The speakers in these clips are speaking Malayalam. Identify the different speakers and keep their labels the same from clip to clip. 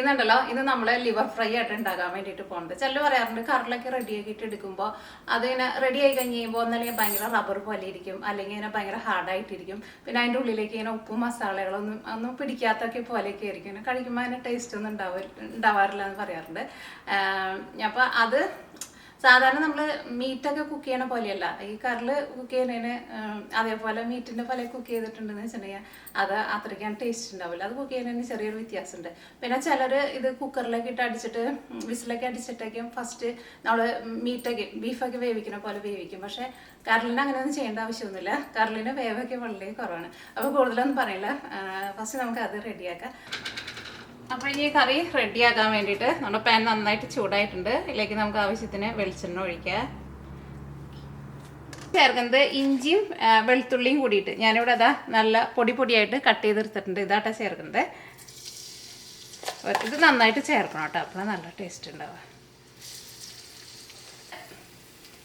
Speaker 1: ഇന്നുണ്ടല്ലോ ഇത് നമ്മൾ ലിവർ ഫ്രൈ ആയിട്ട് ഉണ്ടാക്കാൻ വേണ്ടിയിട്ട് പോകുന്നത്. ചിലർ പറയാറുണ്ട് കറിലൊക്കെ റെഡി ആക്കിയിട്ട് എടുക്കുമ്പോൾ അതിങ്ങനെ റെഡി ആയി കഴിഞ്ഞ് കഴിയുമ്പോൾ ഒന്നല്ലെങ്കിൽ ഭയങ്കര റബ്ബർ പോലെ ഇരിക്കും, അല്ലെങ്കിൽ ഇങ്ങനെ ഭയങ്കര ഹാർഡായിട്ടിരിക്കും. പിന്നെ അതിൻ്റെ ഉള്ളിലേക്ക് ഇങ്ങനെ ഉപ്പും മസാലകളൊന്നും പിടിക്കാത്തൊക്കെ പോലെയൊക്കെ ആയിരിക്കും. ഇങ്ങനെ കഴിക്കുമ്പോൾ അതിന് ടേസ്റ്റ് ഒന്നും ഉണ്ടാവാറില്ല എന്ന് പറയാറുണ്ട്. അപ്പോൾ അത് സാധാരണ നമ്മൾ മീറ്റൊക്കെ കുക്ക് ചെയ്യണ പോലെയല്ല, ഈ കറിൽ കുക്ക് ചെയ്യുന്നതിന് അതേപോലെ മീറ്റിൻ്റെ പോലെ കുക്ക് ചെയ്തിട്ടുണ്ടെന്ന് വെച്ചിട്ടുണ്ടെങ്കിൽ അത് അത്രയ്ക്കാണ് ടേസ്റ്റ് ഉണ്ടാവില്ല. അത് കുക്ക് ചെയ്യുന്നതിന് ചെറിയൊരു വ്യത്യാസമുണ്ട്. പിന്നെ ചിലർ ഇത് കുക്കറിലേക്ക് ഇട്ട് അടിച്ചിട്ട് വിസിലൊക്കെ അടിച്ചിട്ടേക്കും ഫസ്റ്റ് നമ്മൾ മീറ്റൊക്കെ ബീഫൊക്കെ വേവിക്കുന്ന പോലെ വേവിക്കും. പക്ഷേ കറിലിന് അങ്ങനെയൊന്നും ചെയ്യേണ്ട ആവശ്യമൊന്നുമില്ല. കറിലിന് വേവൊക്കെ വളരെ കുറവാണ്. അപ്പോൾ കൂടുതലൊന്നും പറയില്ല. ഫസ്റ്റ് നമുക്ക് അത് റെഡിയാക്കാം. അപ്പോൾ ഈ കറി റെഡിയാക്കാൻ വേണ്ടിയിട്ട് നമ്മുടെ പാൻ നന്നായിട്ട് ചൂടായിട്ടുണ്ട്. ഇതിലേക്ക് നമുക്ക് ആവശ്യത്തിന് വെളിച്ചെണ്ണ ഒഴിക്കുക. ചേർക്കുന്നത് ഇഞ്ചിയും വെളുത്തുള്ളിയും കൂടിയിട്ട് ഞാനിവിടെ അതാ നല്ല പൊടിയായിട്ട് കട്ട് ചെയ്തെടുത്തിട്ടുണ്ട്. ഇതാട്ടാ ചേർക്കുന്നത്. ഇത് നന്നായിട്ട് ചേർക്കണം കേട്ടോ, അപ്പോൾ നല്ല ടേസ്റ്റ് ഉണ്ടാവുക.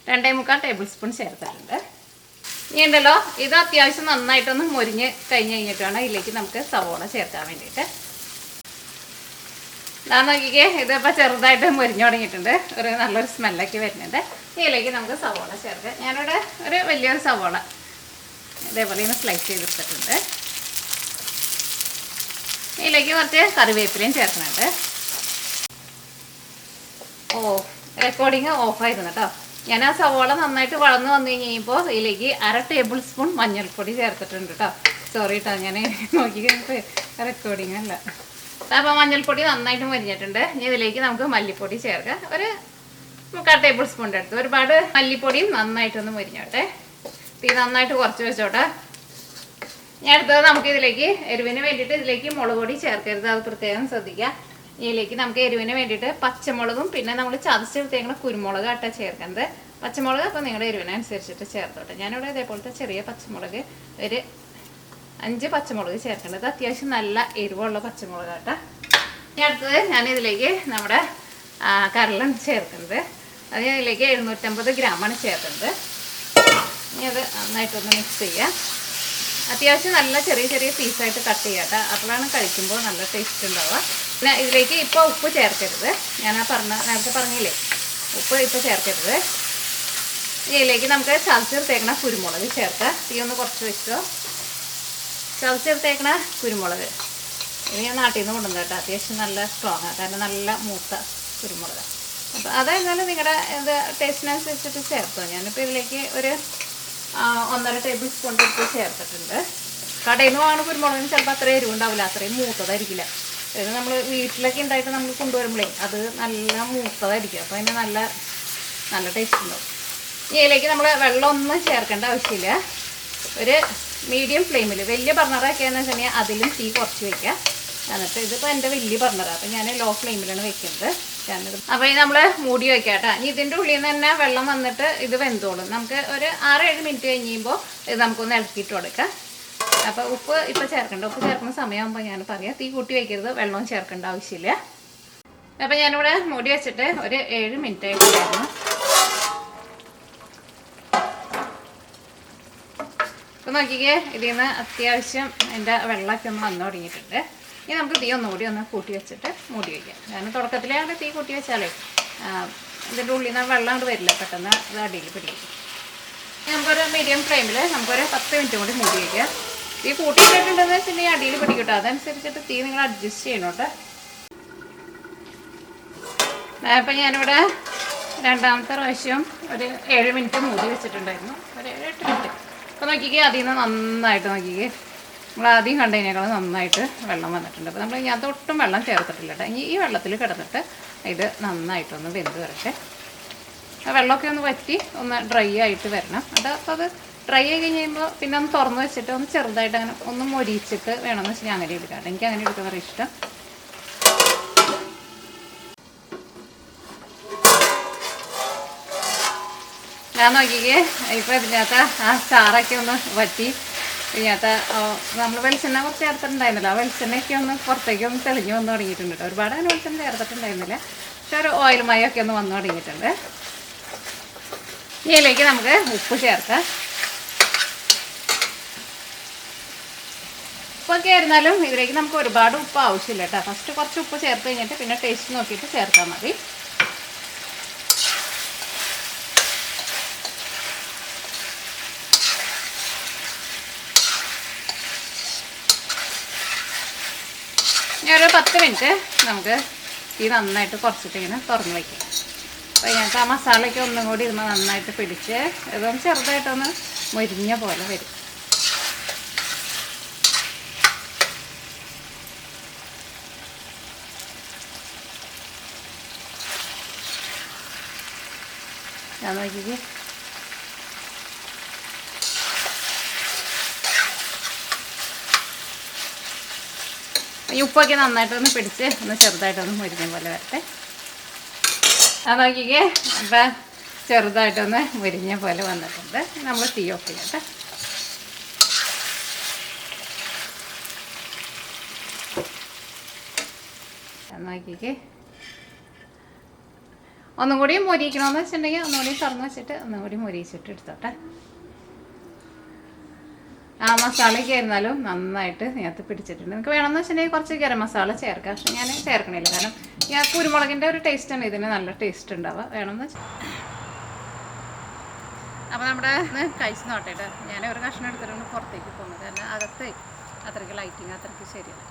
Speaker 1: 2.25 ടേബിൾ സ്പൂൺ ചേർത്തിട്ടുണ്ട്. ഇനി ഉണ്ടല്ലോ ഇത് അത്യാവശ്യം നന്നായിട്ടൊന്ന് മുരിഞ്ഞ് കഴിഞ്ഞിട്ടാണ് ഇതിലേക്ക് നമുക്ക് സവോള ചേർക്കാൻ വേണ്ടിയിട്ട്. ഞാൻ നോക്കിക്കേ ഇതിപ്പോൾ ചെറുതായിട്ട് മുരിഞ്ഞു തുടങ്ങിയിട്ടുണ്ട്. ഒരു നല്ലൊരു സ്മെല്ലൊക്കെ വരുന്നുണ്ട്. ഇതിലേക്ക് നമുക്ക് സവോള ചേർക്കാം. ഞാനിവിടെ ഒരു വലിയൊരു സവോള ഇതേപോലെ ഇങ്ങനെ സ്ലൈസ് ചെയ്തെടുത്തിട്ടുണ്ട്. ഇതിലേക്ക് കുറച്ച് കറിവേപ്പിലയും ചേർക്കുന്നുണ്ട്. റെക്കോർഡിങ് ഓഫായിരുന്നു കേട്ടോ. ഞാൻ ആ സവോള നന്നായിട്ട് വളർന്നു വന്നു കഴിഞ്ഞപ്പോൾ ഇതിലേക്ക് 1/2 ടേബിൾ സ്പൂൺ മഞ്ഞൾപ്പൊടി ചേർത്തിട്ടുണ്ട് കേട്ടോ. സോറി കേട്ടോ, ഞാൻ നോക്കി റെക്കോർഡിങ് അല്ല. അപ്പോൾ മഞ്ഞൾപ്പൊടി നന്നായിട്ട് മരിഞ്ഞിട്ടുണ്ട്. ഇനി ഇതിലേക്ക് നമുക്ക് മല്ലിപ്പൊടി ചേർക്കാം. ഒരു 3/4 ടേബിൾ സ്പൂണിൻ്റെ അടുത്ത്. ഒരുപാട് മല്ലിപ്പൊടിയും നന്നായിട്ടൊന്ന് മരിഞ്ഞോട്ടെ. തീ നന്നായിട്ട് കുറച്ച് വെച്ചോട്ടെ. ഇനി അടുത്തത് നമുക്ക് ഇതിലേക്ക് എരിവിന് വേണ്ടിയിട്ട് ഇതിലേക്ക് മുളക് പൊടി ചേർക്കരുത്, അത് പ്രത്യേകം ശ്രദ്ധിക്കുക. ഇതിലേക്ക് നമുക്ക് എരിവിന് വേണ്ടിയിട്ട് പച്ചമുളകും പിന്നെ നമ്മൾ ചതച്ചെടുത്തേക്കുന്ന കുരുമുളക് ആട്ട ചേർക്കുന്നത്. പച്ചമുളക് അപ്പോൾ നിങ്ങളുടെ എരിവിനനുസരിച്ചിട്ട് ചേർത്തോട്ടെ. ഞാനിവിടെ ഇതേപോലത്തെ ചെറിയ പച്ചമുളക് ഒരു 5 പച്ചമുളക് ചേർക്കേണ്ടത്. അത്യാവശ്യം നല്ല എരിവുള്ള പച്ചമുളക് കേട്ടോ. ഇനി അടുത്തത് ഞാനിതിലേക്ക് നമ്മുടെ കരളം ചേർക്കുന്നത്. അത് ഞാൻ ഇതിലേക്ക് 750 ഗ്രാമാണ് ചേർക്കുന്നത്. ഇനി അത് നന്നായിട്ടൊന്ന് മിക്സ് ചെയ്യുക. അത്യാവശ്യം നല്ല ചെറിയ പീസായിട്ട് കട്ട് ചെയ്യുക കേട്ടോ, അപ്പോഴാണ് കഴിക്കുമ്പോൾ നല്ല ടേസ്റ്റ് ഉണ്ടാവുക. പിന്നെ ഇതിലേക്ക് ഇപ്പോൾ ഉപ്പ് ചേർക്കരുത്. ഞാൻ നേരത്തെ പറഞ്ഞില്ലേ, ഉപ്പ് ഇപ്പോൾ ചേർക്കരുത്. ഇതിലേക്ക് നമുക്ക് ചതച്ചെടുത്തേക്കണ കുരുമുളക് ചേർക്കുക. തീ ഒന്ന് കുറച്ച് വെച്ചോ. ചതച്ചെടുത്തേക്കണ കുരുമുളക് ഇത് ഞാൻ നാട്ടിൽ നിന്ന് കൊണ്ടുവന്നു കേട്ടോ. അത്യാവശ്യം നല്ല സ്ട്രോങ് ആണ്, കാരണം നല്ല മൂത്ത കുരുമുളക്. അപ്പോൾ അതായിരുന്നാലും നിങ്ങളുടെ ഇത് ടേസ്റ്റിനനുസരിച്ചിട്ട് ചേർത്തോ. ഞാനിപ്പോൾ ഇതിലേക്ക് ഒരു 1.5 ടേബിൾ സ്പൂൺ എടുത്ത് ചേർത്തിട്ടുണ്ട്. കടയിൽ നിന്ന് വാങ്ങുന്ന കുരുമുളകിന് ചിലപ്പോൾ അത്രയും എരിവുണ്ടാവില്ല, അത്രയും മൂത്തതായിരിക്കില്ല. ഇത് നമ്മൾ വീട്ടിലൊക്കെ ഉണ്ടായിട്ട് നമ്മൾ കൊണ്ടുവരുമ്പോഴേ അത് നല്ല മൂത്തതായിരിക്കും. അപ്പോൾ അതിന് നല്ല ടേസ്റ്റ് ഉണ്ടാവും. ഇതിലേക്ക് നമ്മൾ വെള്ളമൊന്നും ചേർക്കേണ്ട ആവശ്യമില്ല. ഒരു മീഡിയം ഫ്ലെയിമിൽ, വലിയ ബർണറൊക്കെയാണെന്ന് വെച്ചിട്ടുണ്ടെങ്കിൽ അതിലും തീ കുറച്ച് വയ്ക്കുക. എന്നിട്ട് ഇതിപ്പോൾ എൻ്റെ വലിയ ബർണറാണ്, അപ്പോൾ ഞാൻ ലോ ഫ്ലെയിമിലാണ് വെക്കുന്നത്. അപ്പോൾ ഇത് നമ്മൾ മൂടി വയ്ക്കാം കേട്ടോ. ഇനി ഇതിൻ്റെ ഉള്ളിൽ നിന്ന് തന്നെ വെള്ളം വന്നിട്ട് ഇത് വെന്തോളും. നമുക്ക് ഒരു 6-7 മിനിറ്റ് കഴിയുമ്പോൾ ഇത് നമുക്കൊന്ന് ഇളക്കിയിട്ട് കൊടുക്കാം. അപ്പോൾ ഉപ്പ് ഇപ്പോൾ ചേർക്കണ്ട. ഉപ്പ് ചേർക്കുന്ന സമയമാകുമ്പോൾ ഞാൻ പറയാം. തീ കൂട്ടി വയ്ക്കരുത്, വെള്ളവും ചേർക്കേണ്ട ആവശ്യമില്ല. അപ്പോൾ ഞാനിവിടെ മൂടി വെച്ചിട്ട് ഒരു 7 മിനിറ്റ് ആയിട്ടുണ്ടായിരുന്നു. അപ്പോൾ നോക്കിക്കേ, ഇതിൽ നിന്ന് അത്യാവശ്യം എൻ്റെ വെള്ളമൊക്കെ ഒന്ന് വന്നു തുടങ്ങിയിട്ടുണ്ട്. ഇനി നമുക്ക് തീ ഒന്നുകൂടി ഒന്ന് കൂട്ടി വെച്ചിട്ട് മൂടി വയ്ക്കാം. കാരണം തുടക്കത്തിലാണ് തീ കൂട്ടി വെച്ചാലേ ഇതിൻ്റെ ഉള്ളിൽ നിന്ന് വെള്ളം കൊണ്ട് വരില്ല, പെട്ടെന്ന് അത് അടിയിൽ പിടിക്കും. നമുക്കൊരു മീഡിയം ഫ്ലെയിമിൽ നമുക്കൊരു 10 മിനിറ്റ് കൂടി മൂടി വയ്ക്കാം. തീ കൂട്ടിയിട്ടുണ്ടെന്ന് വെച്ചിട്ടുണ്ടെങ്കിൽ അടിയിൽ പിടിക്കട്ടോ. അതനുസരിച്ചിട്ട് തീ നിങ്ങൾ അഡ്ജസ്റ്റ് ചെയ്യണോട്ടെ. അപ്പം ഞാനിവിടെ രണ്ടാമത്തെ പ്രാവശ്യം ഒരു 7 മിനിറ്റ് മൂടി വെച്ചിട്ടുണ്ടായിരുന്നു. ഒരു 8 മിനിറ്റ്. അപ്പോൾ നോക്കിക്കേ, അതിൽ നിന്ന് നന്നായിട്ട് നോക്കിക്കേ, നമ്മൾ ആദ്യം കണ്ടതിനേക്കാളും നന്നായിട്ട് വെള്ളം വന്നിട്ടുണ്ട്. അപ്പോൾ നമ്മൾ ഇതിനകത്ത് ഒട്ടും വെള്ളം ചേർത്തിട്ടില്ല കേട്ടോ. ഇനി ഈ വെള്ളത്തിൽ കിടന്നിട്ട് ഇത് നന്നായിട്ടൊന്ന് വെന്ത് വരട്ടെ. ആ വെള്ളമൊക്കെ ഒന്ന് വറ്റി ഒന്ന് ഡ്രൈ ആയിട്ട് വരണം. അപ്പോൾ അത് ഡ്രൈ ആയി കഴിഞ്ഞ് കഴിയുമ്പോൾ പിന്നെ ഒന്ന് തുറന്ന് വെച്ചിട്ട് ഒന്ന് ചെറുതായിട്ട് അങ്ങനെ ഒന്ന് മൊരിച്ചിട്ട് വേണമെന്ന് വെച്ചാൽ ഞാൻ അങ്ങനെ എടുക്കാം. എനിക്ക് അങ്ങനെ എടുക്കുന്നതാണ് ഇഷ്ടം. ഞാൻ നോക്കിക്കേ, ഇപ്പോൾ ഇതിനകത്ത് ആ ചാറൊക്കെ ഒന്ന് വറ്റി. ഇതിനകത്ത് നമ്മൾ വെളിച്ചെണ്ണ കുറച്ച് ചേർത്തിട്ടുണ്ടായിരുന്നില്ല. ആ വെളിച്ചെണ്ണയൊക്കെ ഒന്ന് പുറത്തേക്ക് ഒന്ന് തെളിഞ്ഞ് വന്ന് തുടങ്ങിയിട്ടുണ്ട് കേട്ടോ. ഒരുപാട് അങ്ങനെ വെളിച്ചെണ്ണ ചേർത്തിട്ടുണ്ടായിരുന്നില്ല, പക്ഷെ ഒരു ഓയിൽ മയമൊക്കെ ഒന്ന് വന്ന് തുടങ്ങിയിട്ടുണ്ട്. ഇതിലേക്ക് നമുക്ക് ഉപ്പ് ചേർക്കാം. ഉപ്പൊക്കെ ആയിരുന്നാലും ഇതിലേക്ക് നമുക്ക് ഒരുപാട് ഉപ്പ് ആവശ്യമില്ല കേട്ടോ. ഫസ്റ്റ് കുറച്ച് ഉപ്പ് ചേർത്ത് കഴിഞ്ഞിട്ട് പിന്നെ ടേസ്റ്റ് നോക്കിയിട്ട് ചേർത്താൽ മതി. ഇനി ഒരു 10 മിനിറ്റ് നമുക്ക് ഈ നന്നായിട്ട് കുറച്ചിട്ട് ഇങ്ങനെ തുറന്ന് വയ്ക്കാം. അപ്പോൾ ഇതിനകത്ത് ആ മസാലയ്ക്ക് ഒന്നും കൂടി ഇരുന്ന് നന്നായിട്ട് പിടിച്ച് ഇതൊന്ന് ചെറുതായിട്ടൊന്ന് മൊരിഞ്ഞ പോലെ വരും. ഞാൻ നോക്കിക്കേ, ഈ ഉപ്പൊക്കെ നന്നായിട്ടൊന്ന് പിടിച്ച് ഒന്ന് ചെറുതായിട്ടൊന്ന് മുരിഞ്ഞ പോലെ വരട്ടെ. അത് നോക്കിക്കേ, അപ്പം ചെറുതായിട്ടൊന്ന് മുരിഞ്ഞ പോലെ വന്നിട്ടുണ്ട്. നമ്മൾ തീ ഓഫ് ചെയ്യട്ടെ. നോക്കിക്കേ, ഒന്നും കൂടി മൊരിക്കണമെന്ന് വെച്ചിട്ടുണ്ടെങ്കിൽ ഒന്നുകൂടി തുറന്ന് വെച്ചിട്ട് ഒന്നും കൂടി മൊരിച്ചിട്ട് എടുത്തോട്ടെ. ആ മസാലയ്ക്ക് ആയിരുന്നാലും നന്നായിട്ട് ഇതിനകത്ത് പിടിച്ചിട്ടുണ്ട്. നിങ്ങൾക്ക് വേണമെന്ന് വെച്ചിട്ടുണ്ടെങ്കിൽ കുറച്ച് ഗരം മസാല ചേർക്കാം. പക്ഷെ ഞാൻ ചേർക്കണില്ല, കാരണം ഞാൻ കുരുമുളകിൻ്റെ ഒരു ടേസ്റ്റാണ് ഇതിന് നല്ല ടേസ്റ്റ് ഉണ്ടാവുക. വേണമെന്ന് വെച്ചാൽ അപ്പോൾ നമ്മുടെ കഴിച്ച് നോട്ടേട്ടോ. ഞാൻ ഒരു കഷ്ണം എടുത്തിട്ടുണ്ട് പുറത്തേക്ക് പോകുന്നത്, കാരണം അകത്ത് അത്രയ്ക്ക് ലൈറ്റിങ് അത്രയ്ക്ക് ശരിയല്ല.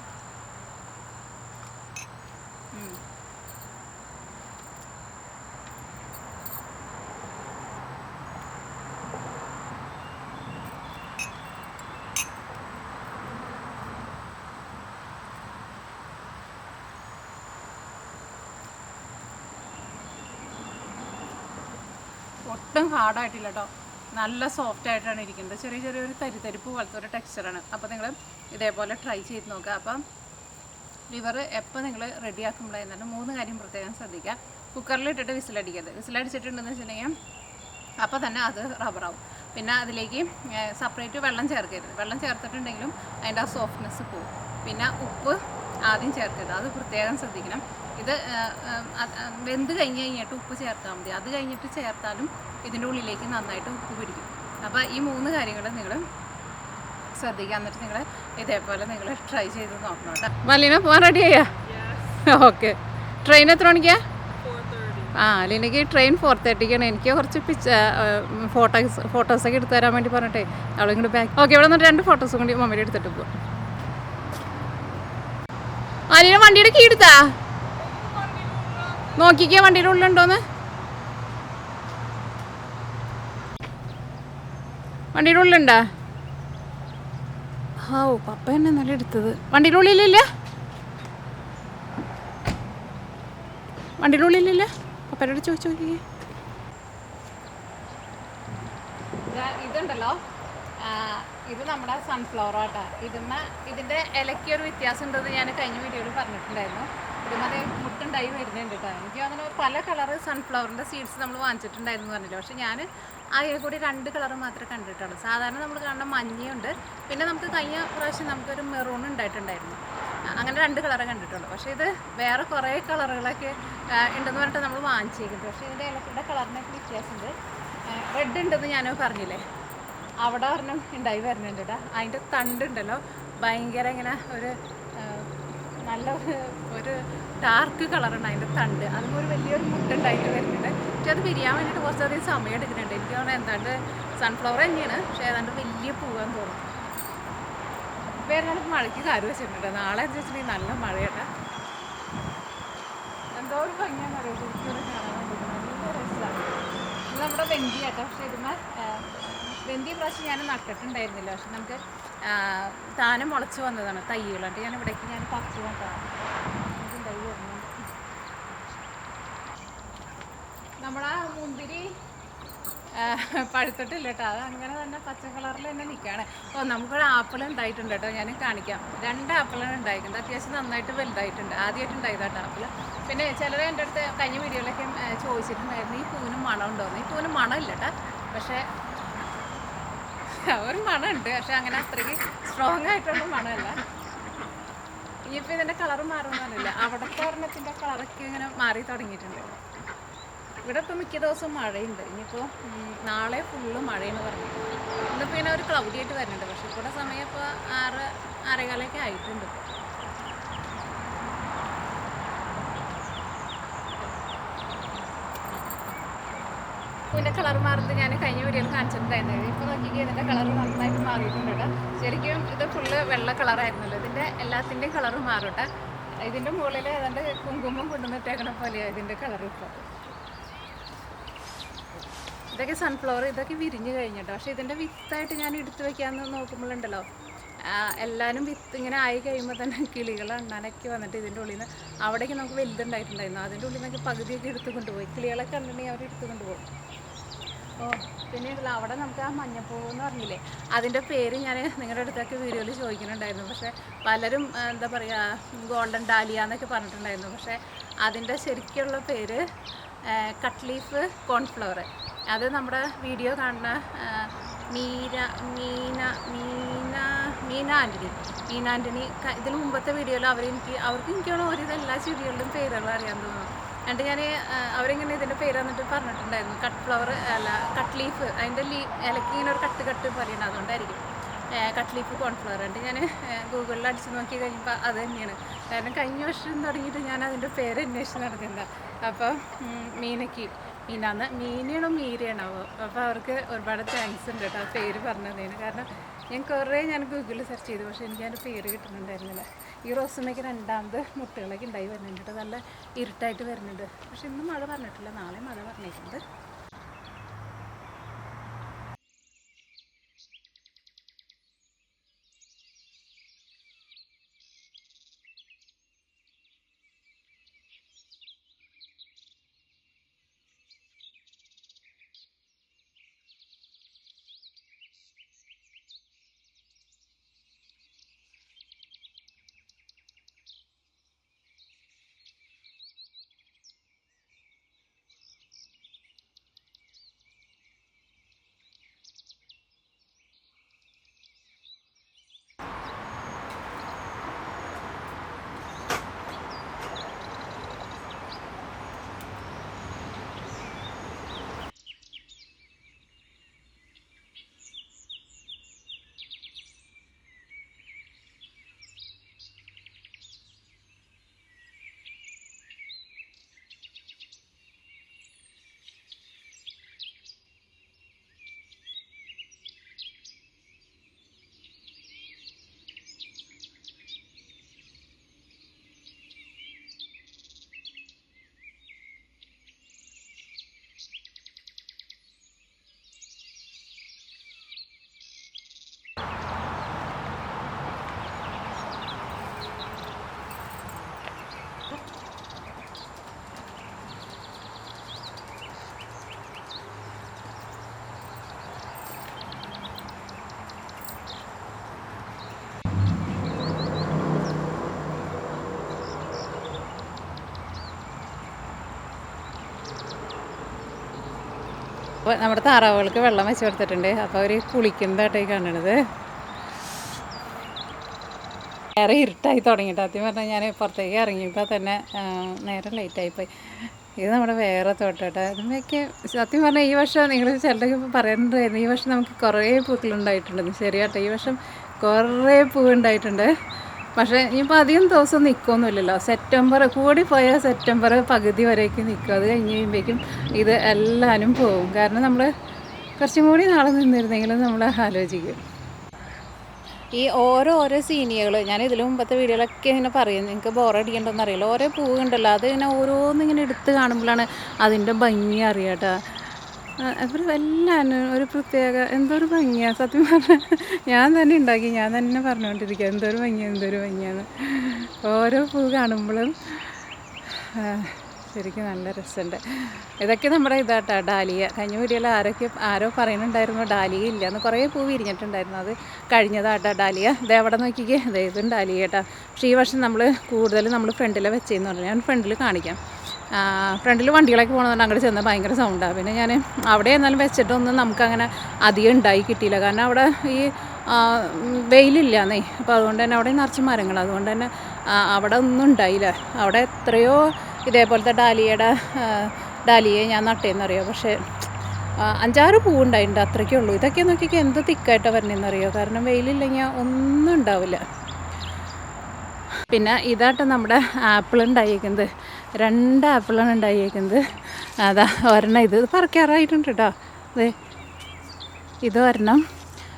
Speaker 1: ഒട്ടും ഹാർഡായിട്ടില്ല കേട്ടോ, നല്ല സോഫ്റ്റ് ആയിട്ടാണ് ഇരിക്കുന്നത്. ചെറിയൊരു തരിതരിപ്പ് പോലത്തെ ഒരു ടെക്സ്ചറാണ്. അപ്പോൾ നിങ്ങൾ ഇതേപോലെ ട്രൈ ചെയ്ത് നോക്കുക. അപ്പം ലിവർ എപ്പോൾ നിങ്ങൾ റെഡിയാക്കുമ്പോഴായിരുന്നാലും 3 കാര്യം പ്രത്യേകം ശ്രദ്ധിക്കുക. കുക്കറിലിട്ടിട്ട് വിസിലടിക്കരുത്. വിസിലടിച്ചിട്ടുണ്ടെന്ന് വെച്ചിട്ടുണ്ടെങ്കിൽ അപ്പോൾ തന്നെ അത് റബ്ബറാവും. പിന്നെ അതിലേക്ക് സെപ്പറേറ്റ് വെള്ളം ചേർക്കരുത്. വെള്ളം ചേർത്തിട്ടുണ്ടെങ്കിലും അതിൻ്റെ ആ സോഫ്റ്റ്നെസ് പോകും. പിന്നെ ഉപ്പ് ആദ്യം ചേർക്കരുത്, അത് പ്രത്യേകം ശ്രദ്ധിക്കണം. ഇത് വെന്ത് കഴിഞ്ഞിട്ട് ഉപ്പ് ചേർത്താൽ മതി. അത് കഴിഞ്ഞിട്ട് ചേർത്താലും ഇതിൻ്റെ ഉള്ളിലേക്ക് നന്നായിട്ട് ഉപ്പ് പിടിക്കും. അപ്പോൾ ഈ 3 കാര്യങ്ങൾ നിങ്ങൾ ശ്രദ്ധിക്കുക. എന്നിട്ട് നിങ്ങൾ ഇതേപോലെ നിങ്ങൾ ട്രൈ ചെയ്ത് നോക്കണം കേട്ടോ. മലീന പോകാൻ റെഡി ആയാ? ഓക്കെ. ട്രെയിൻ എത്ര മണിക്കാ? അല്ലെനിക്ക് ട്രെയിൻ 4:30ക്കാണ്. എനിക്ക് കുറച്ച് ഫോട്ടോസൊക്കെ എടുത്തു തരാൻ വേണ്ടി പറഞ്ഞിട്ടേ അവളിങ്ങോട്ട് ബാക്ക്. ഓക്കെ, ഇവിടെ നിന്ന് 2 ഫോട്ടോസും കൂടി മമ്മിയുടെ എടുത്തിട്ട് പോകും. അലീന വണ്ടിയുടെ കീ എടുത്താ? നോക്കിക്കേ വണ്ടിയുടെ ഉള്ളിലുണ്ടോന്ന്. വണ്ടിയുടെ ഉള്ളിലുണ്ടാ? പപ്പ എന്നെ നല്ല എടുത്തത്. വണ്ടിയുടെ ഉള്ളിലില്ല, വണ്ടിയുടെ ഉള്ളിലില്ല. പപ്പയോട് ചോദിച്ചു നോക്കിക്കേ. ഇതുണ്ടല്ലോ, ഇത് നമ്മുടെ സൺഫ്ലവർ ആട്ടാ. ഇതിൻ്റെ ഇലയ്ക്ക് ഒരു വ്യത്യാസം ഉണ്ടെന്ന് ഞാൻ കഴിഞ്ഞ വീഡിയോയിൽ പറഞ്ഞിട്ടുണ്ടായിരുന്നു. ഇതുമതി മുട്ടുണ്ടായി വരുന്നുണ്ട് കേട്ടോ. എനിക്ക് അങ്ങനെ പല കളറ് സൺഫ്ലവറിൻ്റെ സീഡ്സ് നമ്മൾ വാങ്ങിച്ചിട്ടുണ്ടായിരുന്നു പറഞ്ഞില്ല. പക്ഷേ ഞാൻ അതിൽ കൂടി 2 കളറ് മാത്രമേ കണ്ടിട്ടുള്ളൂ. സാധാരണ നമ്മൾ കാണുന്ന മഞ്ഞയുണ്ട്, പിന്നെ നമുക്ക് കഴിഞ്ഞ പ്രാവശ്യം നമുക്കൊരു മെറൂൺ ഉണ്ടായിട്ടുണ്ടായിരുന്നു. അങ്ങനെ 2 കളറേ കണ്ടിട്ടുള്ളൂ. പക്ഷേ ഇത് വേറെ കുറേ കളറുകളൊക്കെ ഉണ്ടെന്ന് പറഞ്ഞിട്ട് നമ്മൾ വാങ്ങിച്ചേക്കുന്നത്. പക്ഷേ ഇതിൻ്റെ ഇലക്കളുടെ കളറിനൊക്കെ വ്യത്യാസമുണ്ട്. റെഡ് ഉണ്ടെന്ന് ഞാൻ പറഞ്ഞില്ലേ, അവിടെ ഒരെണ്ണം ഉണ്ടായി വരുന്നുണ്ട് കേട്ടോ. അതിൻ്റെ തണ്ടുണ്ടല്ലോ ഭയങ്കര ഇങ്ങനെ ഒരു നല്ല ഒരു ഡാർക്ക് കളറുണ്ട് അതിൻ്റെ തണ്ട്. അതും ഒരു വലിയൊരു മുട്ടുണ്ടായിട്ട് വരുന്നുണ്ട്. പക്ഷെ അത് വിരിയാൻ വേണ്ടിയിട്ട് കുറച്ചധികം സമയം എടുക്കുന്നുണ്ട്. എനിക്ക് തോന്നുന്നത് എന്താണ്ട് സൺഫ്ലവർ തന്നെയാണ്, പക്ഷേ ഏതാണ്ട് വലിയ പൂവാന്ന് തോന്നും. ഇപ്പോൾ ഏതാണ്ട് മഴയ്ക്ക് കാര് വെച്ചിട്ടുണ്ട്. നാളെ എന്ന് വെച്ചിട്ടുണ്ടെങ്കിൽ നല്ല മഴയാണ്. എന്തോ ഒരു ഭംഗിയാണെന്ന് അറിയാം ശരിക്കും കാണാൻ വേണ്ടിയിട്ട്. നല്ല രസമാണ്. ഇത് നമ്മുടെ വെന്തി ആട്ടോ. പക്ഷേ ഇതിന്മേൽ വെന്തി പ്രാവശ്യം ഞാൻ നട്ടിട്ടുണ്ടായിരുന്നില്ല. പക്ഷെ നമുക്ക് താനം മുളച്ച് വന്നതാണ് തൈകളുണ്ട്. ഞാൻ ഇവിടേക്ക് ഞാൻ പറിച്ചു കൊണ്ടാണ് തൈ വരുന്നത്. നമ്മളാ മുന്തിരി പഴുത്തിട്ടില്ല കേട്ടോ. അത് അങ്ങനെ തന്നെ പച്ച കളറിൽ തന്നെ നിൽക്കുകയാണ്. നമുക്കൊരു ആപ്പിൾ ഉണ്ടായിട്ടുണ്ട് കേട്ടോ, ഞാൻ കാണിക്കാം. 2 ആപ്പിളാണ് ഉണ്ടായിരിക്കുന്നത്. അത്യാവശ്യം നന്നായിട്ട് വലുതായിട്ടുണ്ട്. ആദ്യമായിട്ട് ഉണ്ടായതാട്ടോ ആപ്പിൾ. പിന്നെ ചിലർ എൻ്റെ അടുത്ത് കഴിഞ്ഞ വീഡിയോയിലൊക്കെ ചോദിച്ചിട്ടുണ്ടായിരുന്നു ഈ പൂവിന് മണം ഉണ്ടോയെന്ന്. ഈ പൂവിന് മണമില്ല കേട്ടോ, പക്ഷേ ഒരു മണമുണ്ട്. പക്ഷെ അങ്ങനെ അത്രയ്ക്ക് സ്ട്രോങ് ആയിട്ടുള്ള മണമല്ല. ഇനിയിപ്പോൾ ഇതിൻ്റെ കളറ് മാറുമെന്നറിയില്ല. അവിടുത്തെ ഒരെണ്ണത്തിൻ്റെ കളറൊക്കെ ഇങ്ങനെ മാറി തുടങ്ങിയിട്ടുണ്ട്. ഇവിടെ ഇപ്പോൾ മിക്ക ദിവസവും മഴയുണ്ട്. ഇനിയിപ്പോൾ നാളെ ഫുള്ള് മഴയെന്ന് പറഞ്ഞു. ഇന്നിപ്പോൾ ഇങ്ങനെ ഒരു ക്ലൗഡി ആയിട്ട് വരുന്നുണ്ട്. പക്ഷേ ഇവിടെ സമയം ഇപ്പോൾ ആറേകാലൊക്കെ ആയിട്ടുണ്ട്. പൂവിൻ്റെ കളർ മാറുന്നത് ഞാൻ കഴിഞ്ഞ വീഡിയോയിൽ കാണിച്ചിട്ടുണ്ടായിരുന്നത്. ഇപ്പോൾ നോക്കിക്കുക, ഇതിൻ്റെ കളർ നന്നായിട്ട് മാറിയിട്ടുണ്ട് കേട്ടോ. ശരിക്കും ഇത് ഫുള്ള് വെള്ള കളറായിരുന്നല്ലോ. ഇതിൻ്റെ എല്ലാത്തിൻ്റെയും കളർ മാറും കേട്ടോ. ഇതിൻ്റെ മുകളിൽ ഏതാണ്ട് കുങ്കുമം കൊണ്ടുവന്നിട്ടേക്കണ പോലെയാണ് ഇതിൻ്റെ കളർ. ഇപ്പോൾ ഇതൊക്കെ സൺഫ്ലവർ, ഇതൊക്കെ വിരിഞ്ഞ് കഴിഞ്ഞിട്ടോ. പക്ഷേ ഇതിൻ്റെ വിത്തായിട്ട് ഞാൻ എടുത്ത് വയ്ക്കാമെന്ന് നോക്കുമ്പോഴുണ്ടല്ലോ, എല്ലാവരും വിത്ത് ഇങ്ങനെ ആയി കഴിയുമ്പോൾ തന്നെ കിളികൾ അണ്ണാനൊക്കെ വന്നിട്ട് ഇതിൻ്റെ ഉള്ളിൽ നിന്ന് അവിടേക്ക് നമുക്ക് വലുതുണ്ടായിട്ടുണ്ടായിരുന്നു. അതിൻ്റെ ഉള്ളിൽ നിന്നൊക്കെ പകുതിയൊക്കെ എടുത്ത് കൊണ്ടുപോയി. കിളികളൊക്കെ കണ്ടിട്ടുണ്ടെങ്കിൽ അവർ എടുത്ത് കൊണ്ടുപോകും. പിന്നെ അവിടെ നമുക്ക് ആ മഞ്ഞപ്പൂവ് എന്ന് പറഞ്ഞില്ലേ, അതിൻ്റെ പേര് ഞാൻ നിങ്ങളുടെ അടുത്തൊക്കെ വീഡിയോയിൽ ചോദിക്കുന്നുണ്ടായിരുന്നു. പക്ഷേ പലരും എന്താ പറയുക ഗോൾഡൻ ഡാലിയ എന്നൊക്കെ പറഞ്ഞിട്ടുണ്ടായിരുന്നു. പക്ഷേ അതിൻ്റെ ശരിക്കുള്ള പേര് കട്ട്ലീഫ് കോൺഫ്ലവർ. അത് നമ്മുടെ വീഡിയോ കാണുന്ന മീന ആൻ്റണി ഇതിന് മുമ്പത്തെ വീഡിയോയിൽ അവർക്ക് എനിക്കാണോ എല്ലാ ചെടികളുടെയും പേരുകൾ അറിയാൻ തോന്നുന്നു. എന്നിട്ട് ഞാൻ അവരിങ്ങനെ ഇതിൻ്റെ പേര് വന്നിട്ട് പറഞ്ഞിട്ടുണ്ടായിരുന്നു. കട്ട് ലീഫ്, അതിൻ്റെ ഇലക്ക് ഇങ്ങനെ ഒരു കട്ട് പറയണം, അതുകൊണ്ടായിരിക്കും കട്ട്ലീഫ് കോൺഫ്ലവർ. എന്നിട്ട് ഞാൻ ഗൂഗിളിൽ അടിച്ച് നോക്കി കഴിഞ്ഞപ്പോൾ അത് തന്നെയാണ്. കാരണം കഴിഞ്ഞ വർഷം തുടങ്ങിയിട്ട് ഞാൻ അതിൻ്റെ പേര് അന്വേഷിച്ച് നടക്കുന്നത്. അപ്പോൾ മീനയാണോ മീരയാണോ? അപ്പോൾ അവർക്ക് ഒരുപാട് താങ്ക്സ് ഉണ്ട് കേട്ടോ ആ പേര് പറഞ്ഞതിന്. കാരണം ഞാൻ ഗൂഗിളിൽ സെർച്ച് ചെയ്തു, പക്ഷേ എനിക്ക് അതിൻ്റെ പേര് കിട്ടുന്നുണ്ടായിരുന്നില്ല. ഈ റോസുമ്മയ്ക്ക് രണ്ടാമത് മുട്ടുകളൊക്കെ ഉണ്ടായി വരുന്നുണ്ട് കേട്ടോ. നല്ല ഇരുട്ടായിട്ട് വരുന്നുണ്ട്. പക്ഷെ ഇന്നും മഴ പറഞ്ഞിട്ടില്ല, നാളെ മഴ പറഞ്ഞിട്ടുണ്ട്. അപ്പോൾ നമ്മുടെ താറാവുകൾക്ക് വെള്ളം വെച്ച് കൊടുത്തിട്ടുണ്ട്. അപ്പോൾ അവർ കുളിക്കുന്നതായിട്ടായി കാണണത്. വേറെ ഇരുട്ടായി തുടങ്ങിയിട്ട് ആദ്യം പറഞ്ഞാൽ ഞാൻ പുറത്തേക്ക് ഇറങ്ങിയപ്പോൾ തന്നെ നേരെ ലൈറ്റായിപ്പോയി. ഇത് നമ്മുടെ വേറെ തോട്ടോട്ടോ. അതുമൊക്കെ സത്യം പറഞ്ഞാൽ ഈ വർഷം നിങ്ങൾ ചിലരൊക്കെ പറയുന്നുണ്ടായിരുന്നു ഈ വർഷം നമുക്ക് കുറേ പൂക്കളുണ്ടായിട്ടുണ്ടെന്ന്. ശരിയാട്ടോ, ഈ വർഷം കുറേ പൂവുണ്ടായിട്ടുണ്ട്. പക്ഷേ ഇനിയിപ്പോൾ അധികം ദിവസം നിൽക്കുമൊന്നുമില്ലല്ലോ. സെപ്റ്റംബർ കൂടിപ്പോയാൽ സെപ്റ്റംബർ പകുതി വരേക്ക് നിൽക്കും. അത് കഴിഞ്ഞ് കഴിയുമ്പോഴേക്കും ഇത് എല്ലാവരും പോകും. കാരണം നമ്മൾ കുറച്ചും കൂടി നാളെ നിന്നിരുന്നെങ്കിലും നമ്മൾ ആലോചിക്കും. ഈ ഓരോ സീനിയകൾ ഞാൻ ഇതിൽ മുമ്പത്തെ വീഡിയോയിലൊക്കെ ഇങ്ങനെ പറയും, നിങ്ങൾക്ക് ബോറടിക്കണ്ടെന്ന് അറിയില്ല. ഓരോ പൂവുണ്ടല്ലോ, അത് ഇങ്ങനെ ഓരോന്നിങ്ങനെ എടുത്ത് കാണുമ്പോഴാണ് അതിൻ്റെ ഭംഗി അറിയാട്ടോ. അവർ എല്ലാവരും ഒരു പ്രത്യേക എന്തൊരു ഭംഗിയാണ്. സത്യം പറഞ്ഞാൽ ഞാൻ തന്നെ ഉണ്ടാക്കി, ഞാൻ തന്നെ പറഞ്ഞുകൊണ്ടിരിക്കുക എന്തൊരു ഭംഗിയാണ്. ഓരോ പൂ കാണുമ്പോഴും ശരിക്കും നല്ല രസമുണ്ട്. ഇതൊക്കെ നമ്മുടെ ഇതാട്ടോ ഡാലിയ. കഴിഞ്ഞ വീഡിയോയിൽ ആരോ പറയുന്നുണ്ടായിരുന്നു ഡാലിയ ഇല്ലയെന്ന്. കുറേ പൂ വിരിഞ്ഞിട്ടുണ്ടായിരുന്നു, അത് കഴിഞ്ഞതാട്ടോ ഡാലിയ. ഇതെവിടെ നോക്കിക്കേ, ഇതും ഡാലിയ കേട്ടോ. പക്ഷേ ഈ വർഷം നമ്മൾ കൂടുതൽ ഫ്രണ്ടിലെ വെച്ചതെന്ന് പറഞ്ഞു. ഞാൻ ഫ്രണ്ടിൽ കാണിക്കാം. ഫ്രണ്ടിൽ വണ്ടികളൊക്കെ പോകണമെന്നുണ്ട്, അങ്ങോട്ട് ചെന്ന് ഭയങ്കര സൗണ്ടാണ്. പിന്നെ ഞാൻ അവിടെ എന്നാലും വെച്ചിട്ടൊന്നും നമുക്കങ്ങനെ അധികം ഉണ്ടായി കിട്ടിയില്ല. കാരണം അവിടെ ഈ വെയിലില്ലാന്നേ. അപ്പോൾ അതുകൊണ്ട് തന്നെ അവിടെ നിറച്ച് മരങ്ങൾ, അതുകൊണ്ട് തന്നെ അവിടെ ഒന്നും ഉണ്ടായില്ല. അവിടെ എത്രയോ ഇതേപോലത്തെ ഡാലിയെ ഞാൻ നട്ടേന്നറിയോ. പക്ഷേ 5-6 പൂവുണ്ടായിട്ടുണ്ട്, അത്രയ്ക്കേ ഉള്ളൂ. ഇതൊക്കെ നോക്കിയൊക്കെ എന്ത് തിക്കായിട്ടാണ് വരണമെന്നറിയോ. കാരണം വെയിലില്ലെങ്കിൽ ഒന്നും ഉണ്ടാവില്ല. പിന്നെ ഇതായിട്ട് നമ്മുടെ ആപ്പിൾ ഉണ്ടായിരിക്കുന്നത്, 2 ആപ്പിളാണ് ഉണ്ടായിരിക്കുന്നത്. അതാ ഒരെണ്ണം ഇത് പറിക്കാറായിട്ടുണ്ട് കേട്ടോ. അതെ, ഇത് ഒരെണ്ണം,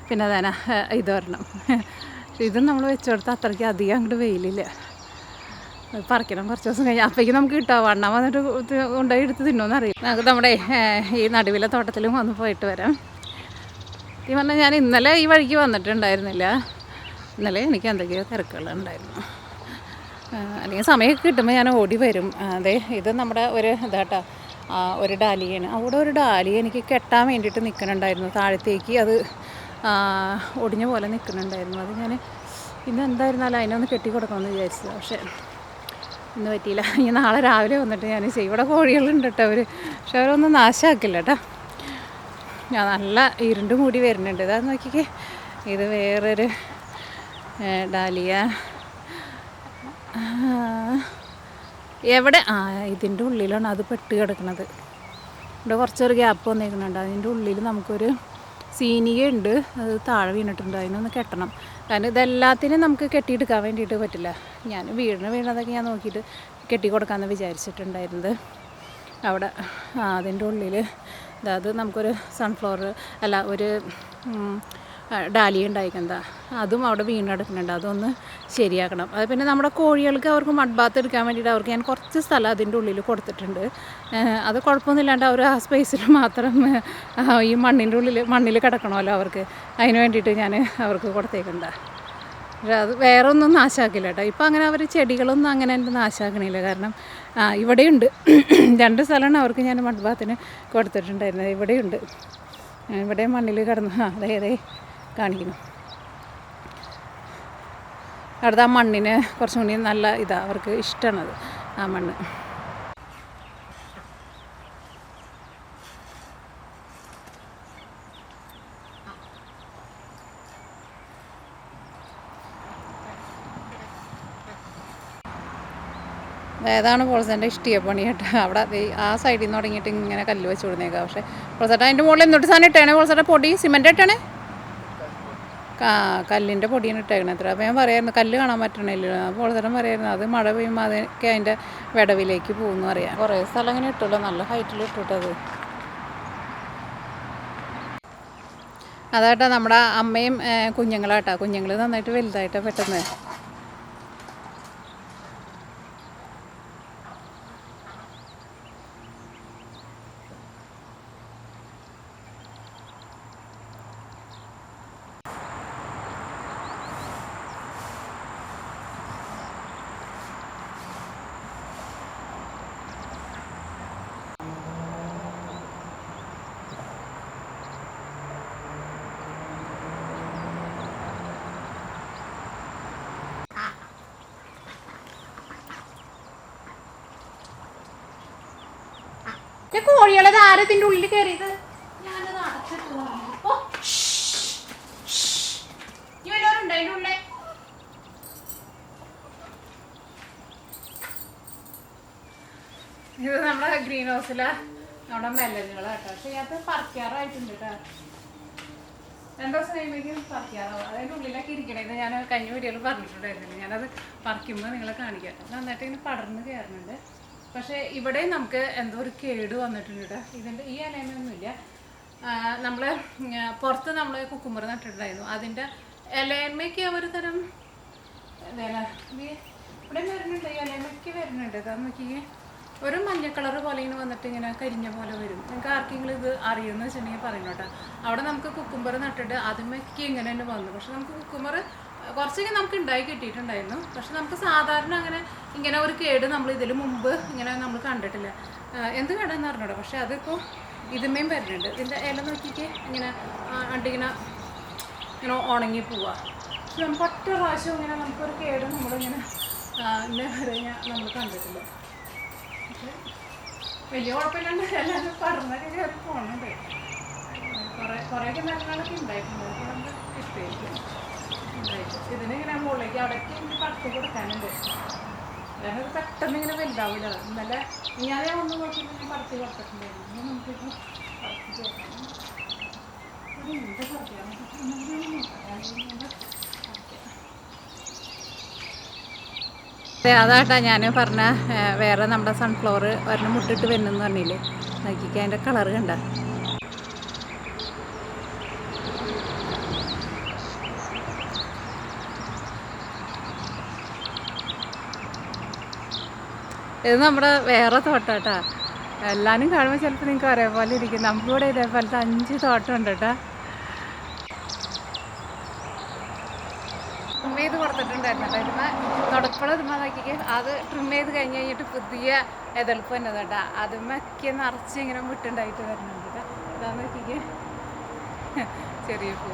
Speaker 1: പിന്നെ അതാ ഇതൊരെണ്ണം. ഇത് നമ്മൾ വെച്ച് കൊടുത്താൽ അത്രയ്ക്ക് അധികം അങ്ങോട്ട് വെയിലില്ല. പറിക്കണം കുറച്ച് ദിവസം കഴിഞ്ഞാൽ, അപ്പോഴേക്കും നമുക്ക് കിട്ടാം. വണ്ണം വന്നിട്ട് കൊണ്ടുപോയി എടുത്ത് തിന്നോന്ന് അറിയില്ല. നമുക്ക് നമ്മുടെ ഈ നടുവിലെ തോട്ടത്തിലും ഒന്ന് പോയിട്ട് വരാം. ഈ പറഞ്ഞാൽ ഞാൻ ഇന്നലെ ഈ വഴിക്ക് വന്നിട്ടുണ്ടായിരുന്നില്ല. ഇന്നലെ എനിക്ക് എന്തൊക്കെയോ തിരക്കുകളുണ്ടായിരുന്നു. അല്ലെങ്കിൽ സമയമൊക്കെ കിട്ടുമ്പോൾ ഞാൻ ഓടി വരും. അതെ, ഇത് നമ്മുടെ ഒരു ഇതാട്ടോ, ഒരു ഡാലിയാണ്. അവിടെ ഒരു ഡാലിയ എനിക്ക് കെട്ടാൻ വേണ്ടിയിട്ട് നിൽക്കുന്നുണ്ടായിരുന്നു താഴത്തേക്ക്. അത് ഒടിഞ്ഞ പോലെ നിൽക്കുന്നുണ്ടായിരുന്നു. അത് ഞാൻ ഇന്ന് എന്തായിരുന്നാലും അതിനൊന്ന് കെട്ടി കൊടുക്കണമെന്ന് വിചാരിച്ചത്. പക്ഷേ ഇന്ന് പറ്റിയില്ല. ഇനി നാളെ രാവിലെ വന്നിട്ട് ഞാൻ ചെയ്യും. ഇവിടെ കോഴികളുണ്ട് കേട്ടോ അവർ, പക്ഷെ അവരൊന്നും നാശമാക്കില്ല കേട്ടോ. ഞാൻ നല്ല ഇരുണ്ട് മൂടി വരുന്നുണ്ട്. ഇതാ നോക്കിക്കേ, ഇത് വേറൊരു ഡാലിയ. എവിടെ ഇതിൻ്റെ ഉള്ളിലാണ് അത് പെട്ട് കിടക്കുന്നത്. ഇവിടെ കുറച്ചൊരു ഗ്യാപ്പ് വന്നേക്കുന്നുണ്ട്. അതിൻ്റെ ഉള്ളിൽ നമുക്കൊരു സീനികയുണ്ട്, അത് താഴെ വീണിട്ടുണ്ട്. അതിനൊന്ന് കെട്ടണം. കാരണം ഇതെല്ലാത്തിനും നമുക്ക് കെട്ടിയെടുക്കാൻ വേണ്ടിയിട്ട് പറ്റില്ല. ഞാൻ വീണതൊക്കെ ഞാൻ നോക്കിയിട്ട് കെട്ടി കൊടുക്കാമെന്ന് വിചാരിച്ചിട്ടുണ്ടായിരുന്നത്. അവിടെ അതിൻ്റെ ഉള്ളിൽ അതായത് നമുക്കൊരു സൺഫ്ലവർ അല്ല ഒരു ഡാലിയ ഉണ്ടായിരിക്കുന്നതാ, അതും അവിടെ വീണെടുക്കുന്നുണ്ട്. അതൊന്ന് ശരിയാക്കണം. അത് പിന്നെ നമ്മുടെ കോഴികൾക്ക് അവർക്ക് മഡ് ബാത്ത് എടുക്കാൻ വേണ്ടിയിട്ട് അവർക്ക് ഞാൻ കുറച്ച് സ്ഥലം അതിൻ്റെ ഉള്ളിൽ കൊടുത്തിട്ടുണ്ട്. അത് കുഴപ്പമൊന്നുമില്ലാണ്ട് അവർ ആ സ്പേസിൽ മാത്രം ഈ മണ്ണിൽ കിടക്കണമല്ലോ അവർക്ക്, അതിന് വേണ്ടിയിട്ട് ഞാൻ അവർക്ക് കൊടുത്തേക്കണ്ട. പക്ഷേ അത് വേറെ ഒന്നും നാശാക്കില്ല കേട്ടോ. ഇപ്പം അങ്ങനെ അവർ ചെടികളൊന്നും അങ്ങനെ എൻ്റെ നാശാക്കണില്ല. കാരണം ഇവിടെയുണ്ട് 2 സ്ഥലമാണ് അവർക്ക് ഞാൻ മഡ് ബാത്തിന് കൊടുത്തിട്ടുണ്ടായിരുന്നത്. ഇവിടെയുണ്ട്, ഇവിടെ മണ്ണിൽ കിടന്ന് അതെ കാണിക്കുന്നു. അവിടുത്തെ ആ മണ്ണിന് കുറച്ചും കൂടി നല്ല ഇതാണ്, അവർക്ക് ഇഷ്ടമാണത് ആ മണ്ണ്. ഏതാണ് പോൾസേൻ്റെ ഇഷ്ടിക പണി കേട്ടോ. അവിടെ ആ സൈഡിൽ നിന്ന് തുടങ്ങിയിട്ട് ഇങ്ങനെ കല്ല് വെച്ച് കൊടുന്നേക്കാം. പക്ഷേ പോൾസേട്ട അതിൻ്റെ മുകളിൽ എന്നിട്ട് സാധനം ഇട്ടേണേ, പോൾസേട്ട പൊടി സിമെൻ്റ് ഇട്ടണേ, കല്ലിൻ്റെ പൊടിയാണ് ഇട്ടേക്കണേ അത്ര. അപ്പോൾ ഞാൻ പറയായിരുന്നു കല്ല് കാണാൻ പറ്റണില്ല. പോൾസേട്ടൻ പറയായിരുന്നു അത് മഴ പെയ്യുമ്പോൾ അതൊക്കെ അതിൻ്റെ വിടവിലേക്ക് പോകുമെന്ന് പറയാം. കുറേ സ്ഥലം ഇങ്ങനെ ഇട്ടുള്ളൂ, നല്ല ഹൈറ്റിൽ ഇട്ടിട്ടത്. അതാട്ടോ നമ്മുടെ അമ്മയും കുഞ്ഞുങ്ങളാട്ടോ. കുഞ്ഞുങ്ങൾ നന്നായിട്ട് വലുതായിട്ടാണ് പെട്ടെന്ന്. കോഴികളത് ആരതിൻ്റെ ഉള്ളിൽ കയറിയത്? ഞാനത് അടച്ചിട്ട് ഇവരോരുണ്ട് അതിൻ്റെ ഉള്ളിൽ. ഇത് നമ്മുടെ ഗ്രീൻ ഹൗസിലെ നമ്മുടെ മെല്ലനുകളാട്ടോ. പക്ഷെ അത് പറിക്കാറായിട്ടുണ്ട് കേട്ടോ. 2 ദിവസം കഴിയുമ്പോഴേക്കും പറിക്കാറാവും. അതിൻ്റെ ഉള്ളിലൊക്കെ ഇരിക്കണേന്ന് ഞാൻ കഴിഞ്ഞ വീഡിയോയിൽ പറഞ്ഞിട്ടുണ്ടായിരുന്നില്ല. ഞാനത് പറിക്കുമ്പോൾ നിങ്ങളെ കാണിക്കാം. നന്നായിട്ട് ഇങ്ങനെ പടർന്ന് കയറുന്നുണ്ട്. പക്ഷേ ഇവിടെ നമുക്ക് എന്തോ ഒരു കേട് വന്നിട്ടുണ്ട് കേട്ടോ. ഇതിൻ്റെ ഈ ഇലയൊന്നുമില്ല. നമ്മൾ പുറത്ത് നമ്മൾ കുക്കുമ്പർ നട്ടിട്ടുണ്ടായിരുന്നു. അതിൻ്റെ ഇലയമ്മയ്ക്ക് ഒരു തരം ഇവിടെ വരുന്നുണ്ട്, ഈ ഇലയമ്മയ്ക്ക് വരുന്നുണ്ട്. അതാ നോക്കിയേ, ഒരു മഞ്ഞ കളർ പോലെ ഇങ്ങനെ വന്നിട്ട് ഇങ്ങനെ കരിഞ്ഞ പോലെ വരും. നിങ്ങൾക്ക് ആർക്കെങ്കിലും ഇത് അറിയുമെന്ന് വെച്ചിട്ടുണ്ടെങ്കിൽ പറയുന്നു കേട്ടോ. അവിടെ നമുക്ക് കുക്കുമ്പർ നട്ടിട്ട് അതുമൊക്കെ ഇങ്ങനെ തന്നെ വന്നു. പക്ഷെ നമുക്ക് കുക്കുമ്പർ കുറച്ചൊക്കെ നമുക്ക് ഉണ്ടായി കിട്ടിയിട്ടുണ്ടായിരുന്നു. പക്ഷെ നമുക്ക് സാധാരണ അങ്ങനെ ഇങ്ങനെ ഒരു കേട് നമ്മൾ ഇതിൽ മുമ്പ് ഇങ്ങനെ നമ്മൾ കണ്ടിട്ടില്ല. എന്ത് കേടാന്ന് പറഞ്ഞോട്ടോ. പക്ഷെ അതിപ്പോൾ ഇതുമേയും വരുന്നുണ്ട്. ഇതിൻ്റെ ഇല നോക്കിയിട്ട് ഇങ്ങനെ അണ്ടിങ്ങനെ ഇങ്ങനെ ഉണങ്ങി പോവുക. പക്ഷെ നമുക്ക് ഒറ്റ പ്രാവശ്യം ഇങ്ങനെ നമുക്കൊരു കേട് നമ്മളിങ്ങനെ ഇന്നെ വരെ നമ്മൾ കണ്ടിട്ടില്ല. പക്ഷെ വലിയ കുഴപ്പമില്ലാണ്ട് എല്ലാവരും പടർന്നൊക്കെ കയറി പോകുന്നുണ്ട്. കുറേയൊക്കെ മരങ്ങളൊക്കെ ഉണ്ടായിട്ടുണ്ട്. അപ്പോൾ നമുക്ക് ഇഷ്ടമായിരിക്കും. ഇതിനിങ്ങനെ മുകളിലേക്ക് അവിടേക്ക് എനിക്ക് പറിച്ച് കൊടുക്കാനുണ്ട്. ഞാനത് പെട്ടെന്ന് ഇങ്ങനെ വലുതാവില്ല. ഇന്നലെ ഞാൻ ഒന്ന് നോക്കിയിട്ട് ഞാൻ പറിച്ച് കൊടുത്തിട്ടുണ്ടായിരുന്നു. ഇനി നമുക്കിപ്പോൾ പറിച്ച് കൊടുക്കാം. എന്ത് പറിക്കാം? അതാട്ടാ ഞാൻ പറഞ്ഞ വേറെ നമ്മുടെ സൺഫ്ലവർ ഒരെണ്ണം മുട്ടിട്ട് വരുന്നെന്ന് പറഞ്ഞില്ലേ, നോക്കിക്കാൻ അതിൻ്റെ കളറ് കണ്ട. ഇത് നമ്മുടെ വേറെ തോട്ടാട്ടാ. എല്ലാവരും കാണുമ്പോൾ ചിലപ്പോൾ നിങ്ങൾക്ക് ഒരേപോലെ ഇരിക്കും. നമുക്കിവിടെ ഇതേപോലത്തെ 5 തോട്ടം ഉണ്ട് കേട്ടോ. ട്രിം ചെയ്ത് കൊടുത്തിട്ടുണ്ടായിരുന്നു കേട്ടോ. ഇതുമ്മ തുടക്കമുള്ള ഇതുമ്മ നോക്കിക്ക്, അത് ട്രിം ചെയ്ത് കഴിഞ്ഞ് കഴിഞ്ഞിട്ട് പുതിയ എതിർപ്പ് തന്നെ കേട്ടോ. അതുമ്മൊക്കെ നിറച്ച് ഇങ്ങനെ മുട്ടുണ്ടായിട്ട് വരുന്നുണ്ട് കേട്ടോ. ഇതാ നോക്കിക്ക് ചെറിയ പൂ.